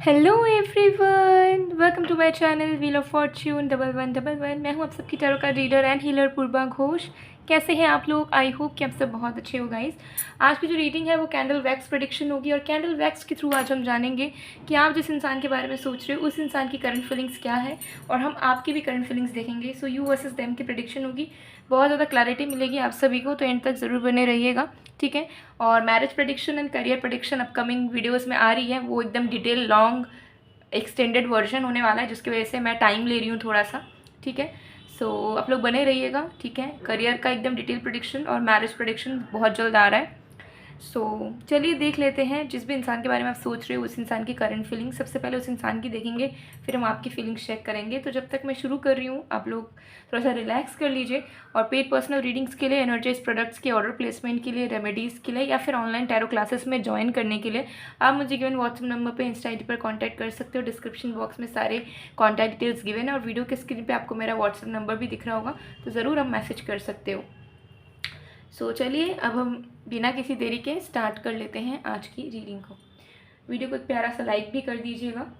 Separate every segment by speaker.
Speaker 1: Hello everyone, welcome to my channel wheel of fortune 1111। मैं हूं आप सबकी टैरो का reader and healer Purva Ghosh. कैसे हैं आप लोग? आई होप कि आप सब बहुत अच्छे हो गाइस। आज की जो रीडिंग है वो कैंडल वैक्स प्रेडिक्शन होगी और कैंडल वैक्स के थ्रू आज हम जानेंगे कि आप जिस इंसान के बारे में सोच रहे हो उस इंसान की करंट फीलिंग्स क्या है और हम आपकी भी करंट फीलिंग्स देखेंगे। सो यू वर्सेस देम की प्रेडिक्शन होगी। बहुत ज़्यादा क्लैरिटी मिलेगी आप सभी को, तो एंड तक ज़रूर बने रहिएगा, ठीक है। और marriage prediction and career prediction upcoming videos में आ रही है, वो एकदम डिटेल लॉन्ग एक्सटेंडेड वर्जन होने वाला है, जिसकी वजह से मैं टाइम ले रही हूँ थोड़ा सा, ठीक है। सो आप लोग बने रहिएगा, ठीक है। करियर का एकदम डिटेल प्रेडिक्शन और मैरिज प्रेडिक्शन बहुत जल्द आ रहा है। सो चलिए देख लेते हैं जिस भी इंसान के बारे में आप सोच रहे हो उस इंसान की करंट फीलिंग। सबसे पहले उस इंसान की देखेंगे, फिर हम आपकी फीलिंग्स चेक करेंगे। तो जब तक मैं शुरू कर रही हूँ आप लोग थोड़ा सा रिलैक्स कर लीजिए। और पेड पर्सनल रीडिंग्स के लिए, एनर्जाइज प्रोडक्ट्स के ऑर्डर प्लेसमेंट के लिए, रेमेडीज़ के लिए या फिर ऑनलाइन टैरो क्लासेस में ज्वाइन करने के लिए आप मुझे गिवन व्हाट्सएप नंबर पर, इंस्टा आईडी पर कॉन्टैक्ट कर सकते हो। डिस्क्रिप्शन बॉक्स में सारे कॉन्टैक्ट डिटेल्स गिवन है और वीडियो के स्क्रीन पर आपको मेरा व्हाट्सएप नंबर भी दिख रहा होगा, तो ज़रूर आप मैसेज कर सकते हो। सो चलिए अब हम बिना किसी देरी के स्टार्ट कर लेते हैं आज की रीडिंग को। वीडियो को एक प्यारा सा लाइक भी कर दीजिएगा।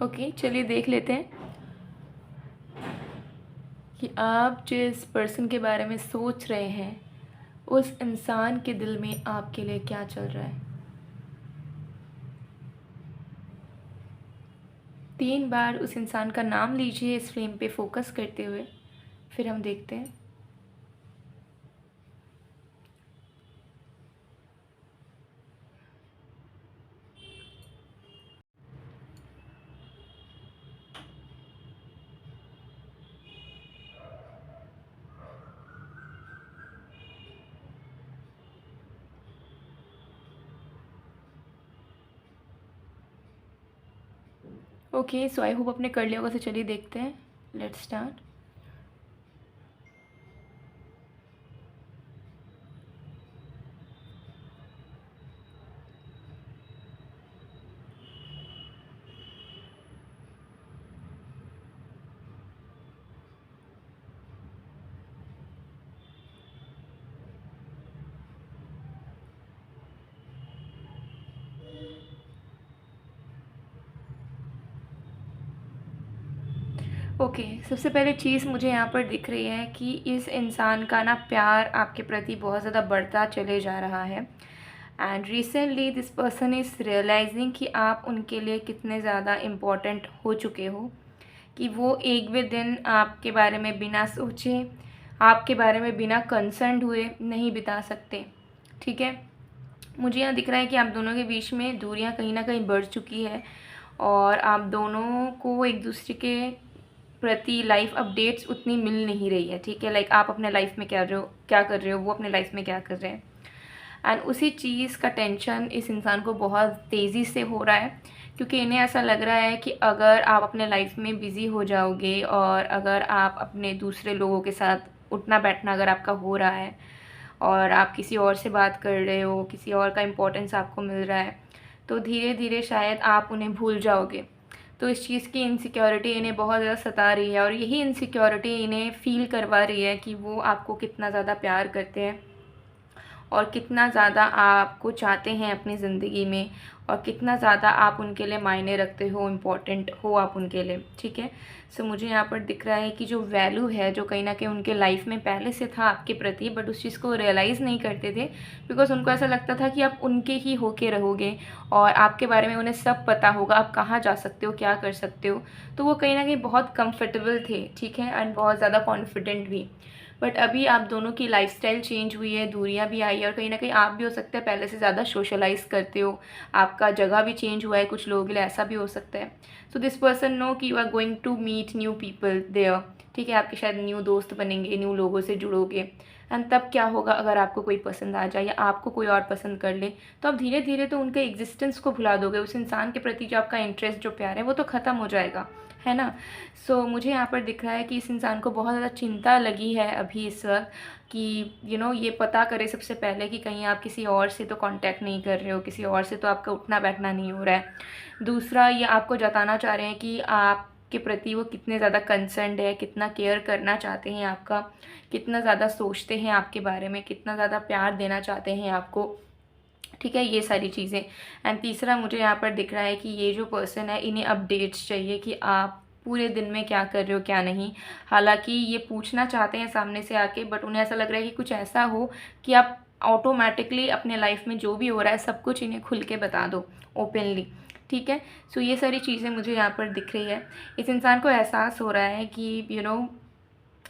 Speaker 1: ओके, चलिए देख लेते हैं कि आप जिस पर्सन के बारे में सोच रहे हैं उस इंसान के दिल में आपके लिए क्या चल रहा है। 3 बार उस इंसान का नाम लीजिए इस फ्लेम पे फोकस करते हुए, फिर हम देखते हैं। ओके, सो आई होप आपने कर लिया होगा, तो चलिए देखते हैं। Let's start. ओके, सबसे पहले चीज़ मुझे यहाँ पर दिख रही है कि इस इंसान का ना प्यार आपके प्रति बहुत ज़्यादा बढ़ता चले जा रहा है। And recently this person is realising कि आप उनके लिए कितने ज़्यादा इम्पोर्टेंट हो चुके हो, कि वो एक भी दिन आपके बारे में बिना सोचे, आपके बारे में बिना कंसर्न हुए नहीं बिता सकते, ठीक है। मुझे यहाँ दिख रहा है कि आप दोनों के बीच में दूरियाँ कहीं ना कहीं बढ़ चुकी है और आप दोनों को एक दूसरे के प्रति लाइफ अपडेट्स उतनी मिल नहीं रही है, ठीक है। लाइक आप अपने लाइफ में क्या कर रहे हो, वो अपने लाइफ में क्या कर रहे हैं। एंड उसी चीज़ का टेंशन इस इंसान को बहुत तेज़ी से हो रहा है, क्योंकि इन्हें ऐसा लग रहा है कि अगर आप अपने लाइफ में बिज़ी हो जाओगे और अगर आप अपने दूसरे लोगों के साथ उठना बैठना अगर आपका हो रहा है और आप किसी और से बात कर रहे हो, किसी और का इम्पोर्टेंस आपको मिल रहा है, तो धीरे धीरे शायद आप उन्हें भूल जाओगे। तो इस चीज़ की इनसिक्योरिटी इन्हें बहुत ज़्यादा सता रही है और यही इनसिक्योरिटी इन्हें फ़ील करवा रही है कि वो आपको कितना ज़्यादा प्यार करते हैं और कितना ज़्यादा आपको चाहते हैं अपनी ज़िंदगी में और कितना ज़्यादा आप उनके लिए मायने रखते हो, इम्पॉर्टेंट हो आप उनके लिए, ठीक है। सो मुझे यहाँ पर दिख रहा है कि जो वैल्यू है जो कहीं ना कहीं उनके लाइफ में पहले से था आपके प्रति, बट उस चीज़ को रियलाइज़ नहीं करते थे, बिकॉज उनको ऐसा लगता था कि आप उनके ही होके रहोगे और आपके बारे में उन्हें सब पता होगा, आप कहाँ जा सकते हो, क्या कर सकते हो। तो वो कहीं ना कहीं बहुत कंफर्टेबल थे, ठीक है, एंड बहुत ज़्यादा कॉन्फिडेंट भी। बट अभी आप दोनों की लाइफस्टाइल चेंज हुई है, दूरियां भी आई है, और कहीं ना कहीं आप भी हो सकता है पहले से ज़्यादा सोशलाइज करते हो, आपका जगह भी चेंज हुआ है कुछ लोगों के लिए, ऐसा भी हो सकता है। सो दिस पर्सन नो कि you are going to meet new people there, ठीक है, आपके शायद न्यू दोस्त बनेंगे, न्यू लोगों से जुड़ोगे। एंड तब क्या होगा, अगर आपको कोई पसंद आ जाए या आपको कोई और पसंद कर ले, तो आप धीरे धीरे तो उनके एग्जिस्टेंस को भुला दोगे, उस इंसान के प्रति जो आपका इंटरेस्ट, जो प्यार है, वो तो ख़त्म हो जाएगा, है ना। सो मुझे यहाँ पर दिख रहा है कि इस इंसान को बहुत ज़्यादा चिंता लगी है अभी इस वक्त, कि ये पता करे सबसे पहले कि कहीं आप किसी और से तो कांटेक्ट नहीं कर रहे हो, किसी और से तो आपका उठना बैठना नहीं हो रहा है। दूसरा, ये आपको जताना चाह रहे हैं कि आपके प्रति वो कितने ज़्यादा कंसर्न्ड है, कितना केयर करना चाहते हैं आपका, कितना ज़्यादा सोचते हैं आपके बारे में, कितना ज़्यादा प्यार देना चाहते हैं आपको, ठीक है, ये सारी चीज़ें। एंड तीसरा, मुझे यहाँ पर दिख रहा है कि ये जो पर्सन है, इन्हें अपडेट्स चाहिए कि आप पूरे दिन में क्या कर रहे हो, क्या नहीं। हालांकि ये पूछना चाहते हैं सामने से आके, बट उन्हें ऐसा लग रहा है कि कुछ ऐसा हो कि आप ऑटोमेटिकली अपने लाइफ में जो भी हो रहा है सब कुछ इन्हें खुल के बता दो, ओपनली, ठीक है। सो ये सारी चीज़ें मुझे यहाँ पर दिख रही है। इस इंसान को एहसास हो रहा है कि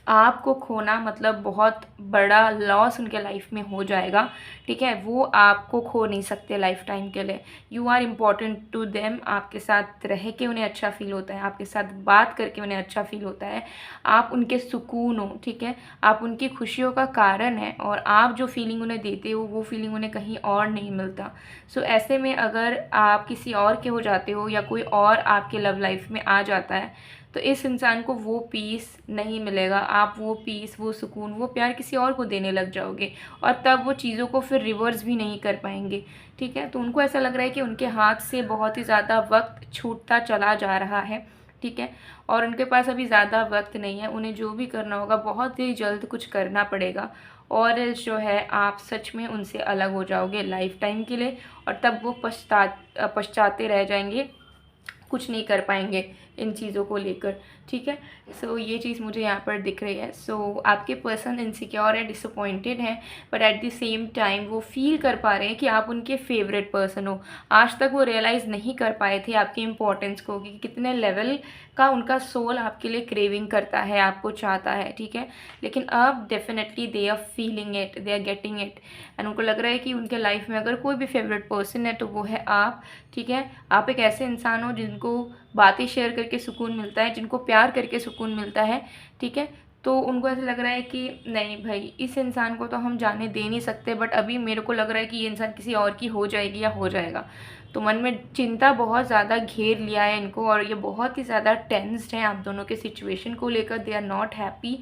Speaker 1: आपको खोना मतलब बहुत बड़ा लॉस उनके लाइफ में हो जाएगा, ठीक है। वो आपको खो नहीं सकते लाइफ टाइम के लिए। You are important to them. आपके साथ रह के उन्हें अच्छा फील होता है, आपके साथ बात करके उन्हें अच्छा फील होता है, आप उनके सुकून हो, ठीक है, आप उनकी खुशियों का कारण है, और आप जो फीलिंग उन्हें देते हो वो फीलिंग उन्हें कहीं और नहीं मिलता। सो ऐसे में अगर आप किसी और के हो जाते हो या कोई और आपके लव लाइफ में आ जाता है, तो इस इंसान को वो पीस नहीं मिलेगा। आप वो पीस, वो सुकून, वो प्यार किसी और को देने लग जाओगे, और तब वो चीज़ों को फिर रिवर्स भी नहीं कर पाएंगे, ठीक है। तो उनको ऐसा लग रहा है कि उनके हाथ से बहुत ही ज़्यादा वक्त छूटता चला जा रहा है, ठीक है, और उनके पास अभी ज़्यादा वक्त नहीं है। उन्हें जो भी करना होगा बहुत ही जल्द कुछ करना पड़ेगा, और जो है आप सच में उनसे अलग हो जाओगे लाइफ टाइम के लिए, और तब वो पछताते रह जाएंगे, कुछ नहीं कर पाएंगे इन चीज़ों को लेकर, ठीक है। सो ये चीज़ मुझे यहाँ पर दिख रही है। सो आपके पर्सन इनसिक्योर है, डिसअपॉइंटेड हैं, but at the same time वो फील कर पा रहे हैं कि आप उनके फेवरेट पर्सन हो। आज तक वो रियलाइज़ नहीं कर पाए थे आपकी इम्पोर्टेंस को, कि कितने लेवल का उनका सोल आपके लिए क्रेविंग करता है, आपको चाहता है, ठीक है। लेकिन अब definitely they are feeling it, they are getting it, and उनको लग रहा है कि उनके लाइफ में अगर कोई भी फेवरेट पर्सन है तो वो है आप, ठीक है। आप एक ऐसे इंसान हो जिनको बातें शेयर करके सुकून मिलता है, जिनको प्यार करके सुकून मिलता है, ठीक है। तो उनको ऐसा लग रहा है कि नहीं भाई, इस इंसान को तो हम जाने दे नहीं सकते, बट अभी मेरे को लग रहा है कि ये इंसान किसी और की हो जाएगी या हो जाएगा। तो मन में चिंता बहुत ज़्यादा घेर लिया है इनको, और ये बहुत ही ज़्यादा टेंस्ड हैं आप दोनों के सिचुएशन को लेकर। दे आर नॉट हैप्पी,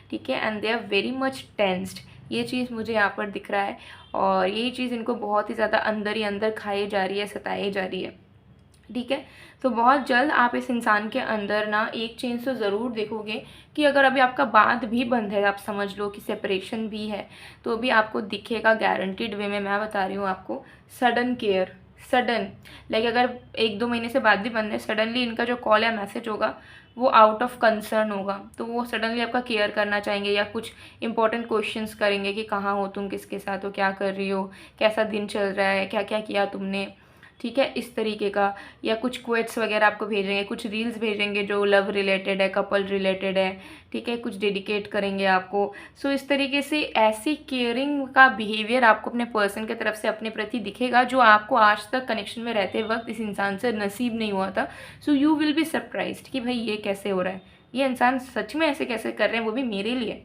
Speaker 1: ठीक है, and they are very much tensed. ये चीज़ मुझे यहाँ पर दिख रहा है, और यही चीज़ इनको बहुत ही ज़्यादा अंदर ही अंदर खाई जा रही है, सताई जा रही है, ठीक है। तो बहुत जल्द आप इस इंसान के अंदर ना एक चेंज तो ज़रूर देखोगे, कि अगर अभी आपका बात भी बंद है, आप समझ लो कि सेपरेशन भी है, तो अभी आपको दिखेगा गारंटीड वे में। मैं बता रही हूँ आपको, सडन केयर, सडन, लाइक अगर 1-2 महीने से बात भी बंद है, सडनली इनका जो कॉल या मैसेज होगा वो आउट ऑफ कंसर्न होगा, तो वो सडनली आपका केयर करना चाहेंगे, या कुछ इंपॉर्टेंट क्वेश्चंस करेंगे कि कहाँ हो तुम, किसके साथ हो, क्या कर रही हो, कैसा दिन चल रहा है, क्या क्या किया तुमने, ठीक है, इस तरीके का। या कुछ क्वेट्स वगैरह आपको भेजेंगे, कुछ रील्स भेजेंगे जो लव रिलेटेड है, कपल रिलेटेड है, ठीक है, कुछ डेडिकेट करेंगे आपको। सो इस तरीके से ऐसी केयरिंग का बिहेवियर आपको अपने पर्सन की तरफ से अपने प्रति दिखेगा, जो आपको आज तक कनेक्शन में रहते वक्त इस इंसान से नसीब नहीं हुआ था। So you will be surprised कि भाई ये कैसे हो रहा है, ये इंसान सच में ऐसे कैसे कर रहे हैं, वो भी मेरे लिए,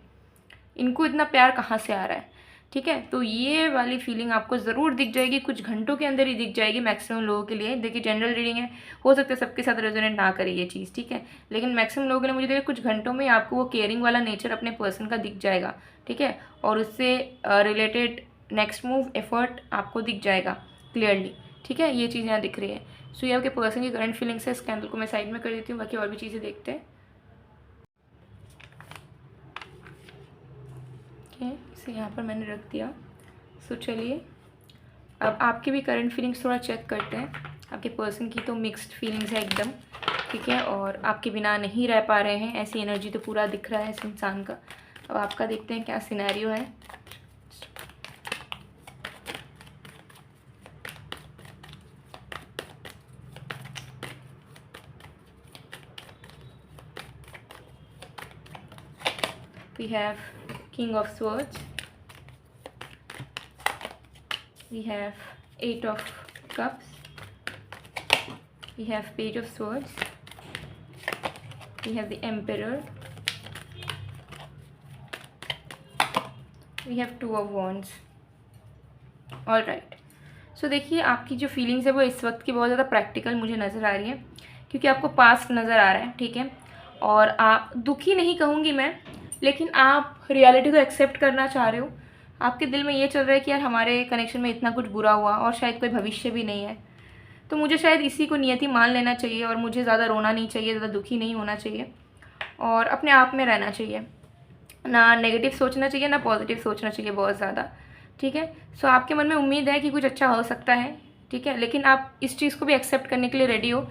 Speaker 1: इनको इतना प्यार कहाँ से आ रहा है, ठीक है। तो ये वाली फीलिंग आपको ज़रूर दिख जाएगी, कुछ घंटों के अंदर ही दिख जाएगी मैक्सिमम लोगों के लिए। देखिए जनरल रीडिंग है, हो सकता है सबके साथ रेजोनेट ना करे ये चीज़, ठीक है, लेकिन मैक्सिमम लोगों के लिए मुझे देखिए कुछ घंटों में आपको वो केयरिंग वाला नेचर अपने पर्सन का दिख जाएगा, ठीक है, और उससे रिलेटेड नेक्स्ट मूव एफर्ट आपको दिख जाएगा क्लियरली, ठीक है। ये चीज़ यहाँ दिख रही है। सो ये आपके पर्सन की करंट फीलिंग्स है। इस कैंडल को मैं साइड में कर देती हूँ, बाकी और भी चीज़ें देखते हैं, ठीक है। इसे यहाँ पर मैंने रख दिया। सो चलिए अब आपकी भी करंट फीलिंग्स थोड़ा चेक करते हैं। आपके पर्सन की तो मिक्स्ड फीलिंग्स है एकदम, ठीक है, और आपके बिना नहीं रह पा रहे हैं, ऐसी एनर्जी तो पूरा दिख रहा है इस इंसान का। अब आपका देखते हैं क्या सिनेरियो है। We have King of Swords. We have Eight of Cups. We have Page of Swords. We have the Emperor. We have Two of Wands. All right. So देखिए, आपकी जो फीलिंग्स है वो इस वक्त की बहुत ज़्यादा प्रैक्टिकल मुझे नज़र आ रही है, क्योंकि आपको पास्ट नज़र आ रहा है, ठीक है. और आप दुखी नहीं कहूँगी मैं, लेकिन आप रियलिटी को एक्सेप्ट करना चाह रहे हो. आपके दिल में ये चल रहा है कि यार हमारे कनेक्शन में इतना कुछ बुरा हुआ और शायद कोई भविष्य भी नहीं है, तो मुझे शायद इसी को नियति मान लेना चाहिए और मुझे ज़्यादा रोना नहीं चाहिए, ज़्यादा दुखी नहीं होना चाहिए और अपने आप में रहना चाहिए. ना नेगेटिव सोचना चाहिए, ना पॉजिटिव सोचना चाहिए बहुत ज़्यादा, ठीक है. सो आपके मन में उम्मीद है कि कुछ अच्छा हो सकता है, ठीक है, लेकिन आप इस चीज़ को भी एक्सेप्ट करने के लिए रेडी हो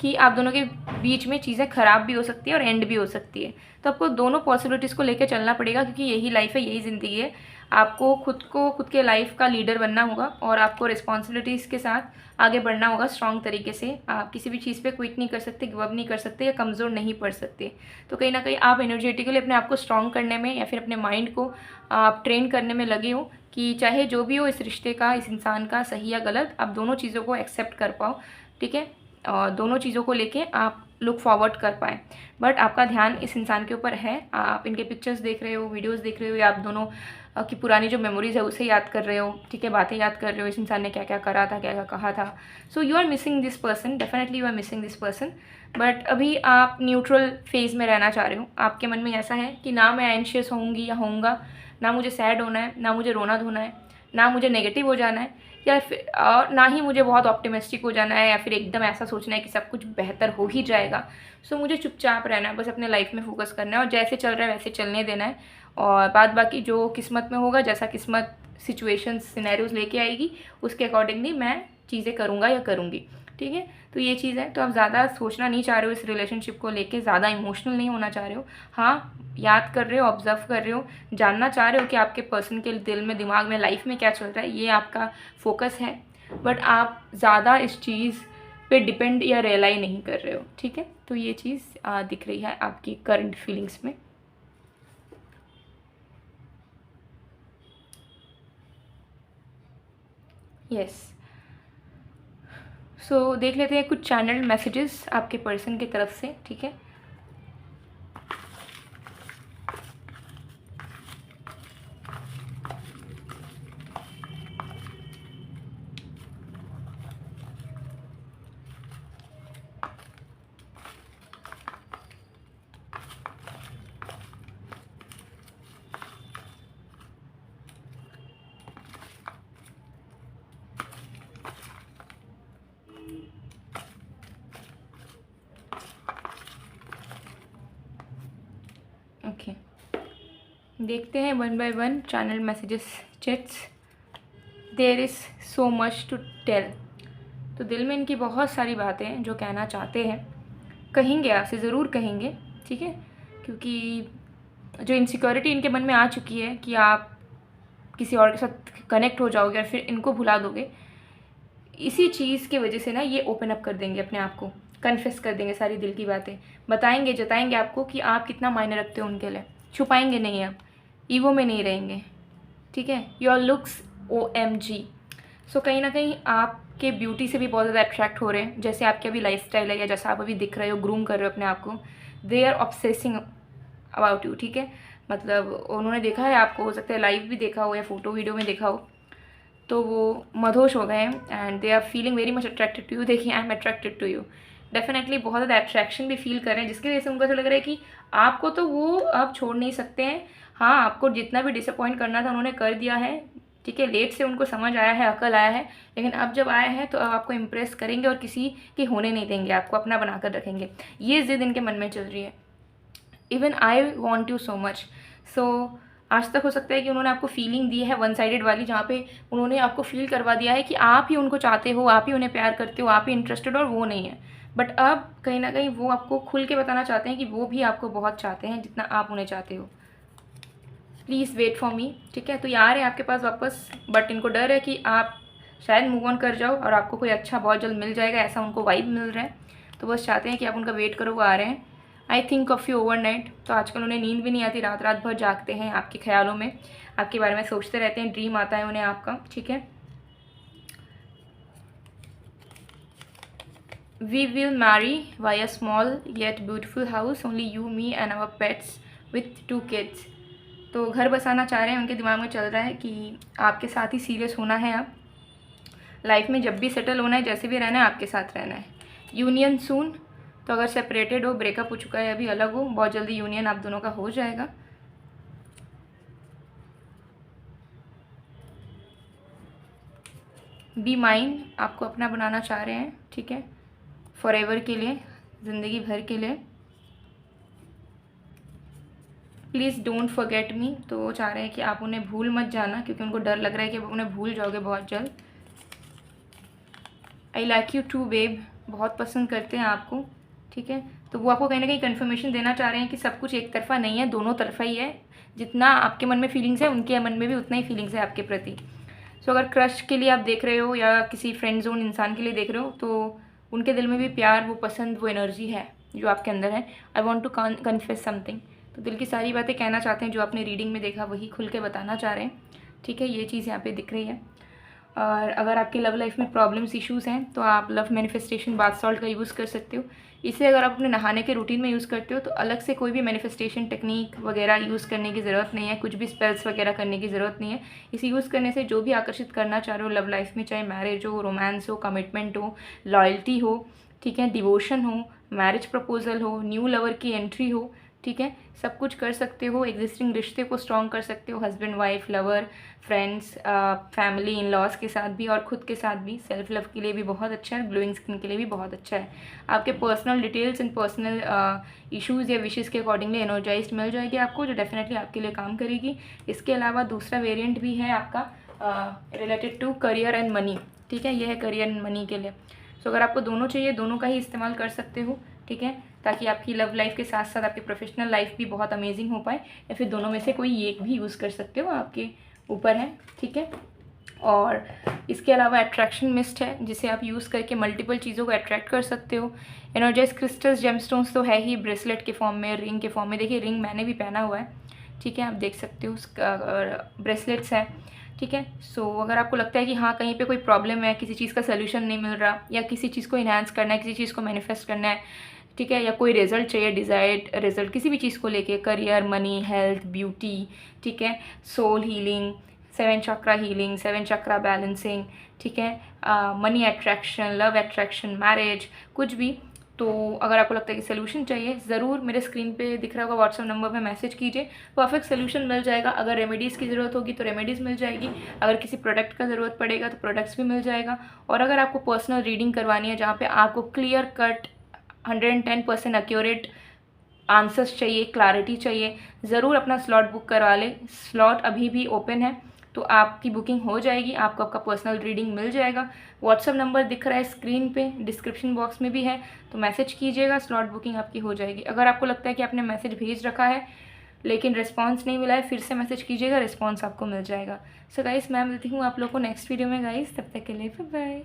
Speaker 1: कि आप दोनों के बीच में चीज़ें ख़राब भी हो सकती है और एंड भी हो सकती है. तो आपको दोनों पॉसिबिलिटीज़ को लेकर चलना पड़ेगा, क्योंकि यही लाइफ है, यही ज़िंदगी है. आपको खुद के लाइफ का लीडर बनना होगा और आपको रिस्पॉन्सिबिलिटीज़ के साथ आगे बढ़ना होगा स्ट्रॉन्ग तरीके से. आप किसी भी चीज़ पे क्विट नहीं कर सकते, गिव अप नहीं कर सकते या कमज़ोर नहीं पड़ सकते. तो कहीं ना कहीं आप एनर्जेटिकली अपने आप को स्ट्रॉन्ग करने में या फिर अपने माइंड को आप ट्रेन करने में लगे हो कि चाहे जो भी हो इस रिश्ते का, इस इंसान का, सही या गलत, आप दोनों चीज़ों को एक्सेप्ट कर पाओ, ठीक है. और दोनों चीज़ों को लेके आप लुक फॉरवर्ड कर पाएँ. बट आपका ध्यान इस इंसान के ऊपर है. आप इनके पिक्चर्स देख रहे हो, वीडियोस देख रहे हो, या आप दोनों की पुरानी जो मेमोरीज है उसे याद कर रहे हो, ठीक है, बातें याद कर रहे हो, इस इंसान ने क्या क्या करा था, क्या क्या कहा था. So you are missing this person, definitely you are missing this person. But अभी आप न्यूट्रल फेज़ में रहना चाह रहे हो. आपके मन में ऐसा है कि ना मैं एंशियस होऊंगी या होऊंगा, ना मुझे सैड होना है, ना मुझे रोना धोना है, ना मुझे नेगेटिव हो जाना है, या फिर और ना ही मुझे बहुत ऑप्टिमिस्टिक हो जाना है या फिर एकदम ऐसा सोचना है कि सब कुछ बेहतर हो ही जाएगा. सो मुझे चुपचाप रहना है, बस अपने लाइफ में फोकस करना है और जैसे चल रहा है वैसे चलने देना है. और बाद बाकी जो किस्मत में होगा, जैसा किस्मत सिचुएशंस सिनेरियोज लेके आएगी, उसके अकॉर्डिंगली मैं चीज़ें करूँगा या करूँगी, ठीक है. तो ये चीज़ है. तो आप ज़्यादा सोचना नहीं चाह रहे हो इस रिलेशनशिप को लेके, ज़्यादा इमोशनल नहीं होना चाह रहे हो. हाँ, याद कर रहे हो, ऑब्जर्व कर रहे हो, जानना चाह रहे हो कि आपके पर्सन के दिल में, दिमाग में, लाइफ में क्या चल रहा है, ये आपका फोकस है. बट आप ज़्यादा इस चीज़ पे डिपेंड या रियलाई नहीं कर रहे हो, ठीक है. तो ये चीज़ दिख रही है आपकी करंट फीलिंग्स में. यस. सो देख लेते हैं कुछ चैनल मैसेजेस आपके पर्सन की तरफ से, ठीक है. ओके, देखते हैं one by one channel messages, chats. There is so much to tell. तो दिल में इनकी बहुत सारी बातें हैं जो कहना चाहते हैं, कहेंगे आपसे, ज़रूर कहेंगे, ठीक है. क्योंकि जो इनसिक्योरिटी इनके मन में आ चुकी है कि आप किसी और के साथ कनेक्ट हो जाओगे और फिर इनको भुला दोगे, इसी चीज़ की वजह से ना ये ओपन अप कर देंगे अपने आप को, कन्फेस कर देंगे सारी दिल की बातें, बताएंगे, जताएंगे आपको कि आप कितना मायने रखते हो उनके लिए. छुपाएंगे नहीं, आप ईगो में नहीं रहेंगे, ठीक है. Your looks OMG. सो कहीं ना कहीं आपके ब्यूटी से भी बहुत ज़्यादा अट्रैक्ट हो रहे हैं, जैसे आपकी अभी लाइफ स्टाइल है या जैसा आप अभी दिख रहे हो, ग्रूम कर रहे हो अपने आप को. They are obsessing about you, ठीक है. मतलब उन्होंने देखा है आपको, हो सकता है लाइव भी देखा हो या फोटो वीडियो में देखा हो, तो वो मदहोश हो गए हैं and they are feeling very much attracted to you. देखिए, I am attracted to you, definitely बहुत ज़्यादा अट्रैक्शन भी फील कर रहे हैं, जिसकी वजह से उनको ऐसा लग रहा है कि आपको तो वो अब छोड़ नहीं सकते हैं. हाँ, आपको जितना भी डिसअपॉइंट करना था उन्होंने कर दिया है, ठीक है. लेट से उनको समझ आया है, अकल आया है, लेकिन अब जब आया है तो अब आपको इम्प्रेस करेंगे और किसी के होने नहीं देंगे, आपको अपना बनाकर रखेंगे. ये ज़िद इनके मन में चल रही है. Even I want you so much. So आज तक हो सकता है कि उन्होंने आपको फीलिंग दी है वन साइडेड वाली, जहाँ पे उन्होंने आपको फील करवा दिया है कि आप ही उनको चाहते हो, आप ही उन्हें प्यार करते हो, आप ही इंटरेस्टेड और वो नहीं है. बट अब कहीं ना कहीं वो आपको खुल के बताना चाहते हैं कि वो भी आपको बहुत चाहते हैं जितना आप उन्हें चाहते हो. प्लीज़ वेट फॉर मी, ठीक है. तो ये आ रहे हैं आपके पास वापस, बट इनको डर है कि आप शायद मूव ऑन कर जाओ और आपको कोई अच्छा बहुत जल्द मिल जाएगा, ऐसा उनको वाइब मिल रहा है. तो बस चाहते हैं कि आप उनका वेट करो, वो आ रहे हैं. I think of you overnight, तो आजकल उन्हें नींद भी नहीं आती, रात रात भर जागते हैं आपके ख्यालों में, आपके बारे में सोचते रहते हैं, ड्रीम आता है उन्हें आपका, ठीक है। We will marry buy a small yet beautiful house, only you me and our pets with 2 kids. तो घर बसाना चाह रहे हैं, उनके दिमाग में चल रहा है कि आपके साथ ही सीरियस होना है, आप लाइफ में जब भी सेटल होना है, जैसे भी रहना है आपके साथ रहना है। यूनियन सून, तो अगर सेपरेटेड हो, ब्रेकअप हो चुका है, अभी अलग हो, बहुत जल्दी यूनियन आप दोनों का हो जाएगा। बी माइन, आपको अपना बनाना चाह रहे हैं, ठीक है, फॉरएवर के लिए, ज़िंदगी भर के लिए। प्लीज़ डोंट फॉरगेट मी, तो वो चाह रहे हैं कि आप उन्हें भूल मत जाना, क्योंकि उनको डर लग रहा है कि आप उन्हें भूल जाओगे बहुत जल्द। I like you too babe, बहुत पसंद करते हैं आपको, ठीक है। तो वो आपको कहीं ना कहीं कन्फर्मेशन देना चाह रहे हैं कि सब कुछ एक तरफा नहीं है, दोनों तरफा ही है। जितना आपके मन में फीलिंग्स है, उनके मन में भी उतना ही फीलिंग्स है आपके प्रति। सो अगर क्रश के लिए आप देख रहे हो या किसी फ्रेंड जोन इंसान के लिए देख रहे हो, तो उनके दिल में भी प्यार, वो पसंद, वो एनर्जी है जो आपके अंदर है। I want to confess something, तो दिल की सारी बातें कहना चाहते हैं, जो आपने रीडिंग में देखा वही खुल के बताना चाह रहे हैं, ठीक है। ये चीज़ यहाँ पे दिख रही है। और अगर आपके लव लाइफ में प्रॉब्लम्स इश्यूज़ हैं, तो आप लव मैनिफेस्टेशन बाथ सॉल्ट का यूज़ कर सकते हो। इसे अगर आप अपने नहाने के रूटीन में यूज़ करते हो, तो अलग से कोई भी मैनिफेस्टेशन टेक्निक वगैरह यूज़ करने की ज़रूरत नहीं है, कुछ भी स्पेल्स वगैरह करने की ज़रूरत नहीं है। इसे यूज़ करने से जो भी आकर्षित करना चाह रहे हो लव लाइफ में, चाहे मैरिज हो, रोमांस हो, कमिटमेंट हो, लॉयल्टी हो, ठीक है, डिवोशन हो, मैरिज प्रपोजल हो, न्यू लवर की एंट्री हो, ठीक है, सब कुछ कर सकते हो। एग्जिस्टिंग रिश्ते को स्ट्रॉन्ग कर सकते हो, husband wife, lover, friends, family, in laws के साथ भी और ख़ुद के साथ भी। सेल्फ लव के लिए भी बहुत अच्छा है, ग्लोइंग स्किन के लिए भी बहुत अच्छा है। आपके personal details and personal issues या विशेज़ के अकॉर्डिंगली एनर्जाइज्ड मिल जाएगी आपको, जो डेफिनेटली आपके लिए काम करेगी। इसके अलावा दूसरा वेरिएंट भी है आपका related to career and money, ठीक है, यह है करियर एंड मनी के लिए। सो अगर आपको दोनों चाहिए, दोनों का ही इस्तेमाल कर सकते हो, ठीक है, ताकि आपकी लव लाइफ के साथ साथ आपकी प्रोफेशनल लाइफ भी बहुत अमेजिंग हो पाए, या फिर दोनों में से कोई एक भी यूज़ कर सकते हो, आपके ऊपर है, ठीक है। और इसके अलावा अट्रैक्शन मिस्ट है, जिसे आप यूज़ करके मल्टीपल चीज़ों को अट्रैक्ट कर सकते हो। एनर्जाइज क्रिस्टल्स, जेमस्टोन्स तो है ही, ब्रेसलेट के फॉर्म में, रिंग के फॉर्म में, देखिए रिंग मैंने भी पहना हुआ है, ठीक है, आप देख सकते हो, ब्रेसलेट्स है, ठीक है। सो अगर आपको लगता है कि हाँ कहीं पे कोई प्रॉब्लम है, किसी चीज़ का सोल्यूशन नहीं मिल रहा, या किसी चीज़ को इन्हांस करना है, किसी चीज़ को मैनिफेस्ट करना है, ठीक है, या कोई रिजल्ट चाहिए, डिज़ायर्ड रिजल्ट किसी भी चीज़ को लेके, करियर, मनी, हेल्थ, ब्यूटी, ठीक है, सोल हीलिंग, 7 चक्रा हीलिंग, 7 चक्रा बैलेंसिंग, ठीक है, money attraction, love attraction, marriage, कुछ भी। तो अगर आपको लगता है कि सोल्यूशन चाहिए, ज़रूर मेरे स्क्रीन पे दिख रहा होगा व्हाट्सएप नंबर पे मैसेज कीजिए, परफेक्ट सोल्यूशन मिल जाएगा। अगर रेमेडीज़ की ज़रूरत होगी तो रेमेडीज़ मिल जाएगी, अगर किसी प्रोडक्ट का ज़रूरत पड़ेगा तो प्रोडक्ट्स भी मिल जाएगा। और अगर आपको पर्सनल रीडिंग करवानी है, जहाँ पे आपको क्लियर कट 110% एक्यूरेट आंसर्स चाहिए, क्लैरिटी चाहिए, ज़रूर अपना स्लॉट बुक करवा लें। स्लॉट अभी भी ओपन है, तो आपकी बुकिंग हो जाएगी, आपको आपका पर्सनल रीडिंग मिल जाएगा। व्हाट्सएप नंबर दिख रहा है स्क्रीन पे, डिस्क्रिप्शन बॉक्स में भी है, तो मैसेज कीजिएगा, स्लॉट बुकिंग आपकी हो जाएगी। अगर आपको लगता है कि आपने मैसेज भेज रखा है लेकिन रिस्पांस नहीं मिला है, फिर से मैसेज कीजिएगा, रिस्पांस आपको मिल जाएगा। सो गाइस, मैं मिलती हूँ आप लोगों को नेक्स्ट वीडियो में गाइस, तब तक के लिए बाय बाय।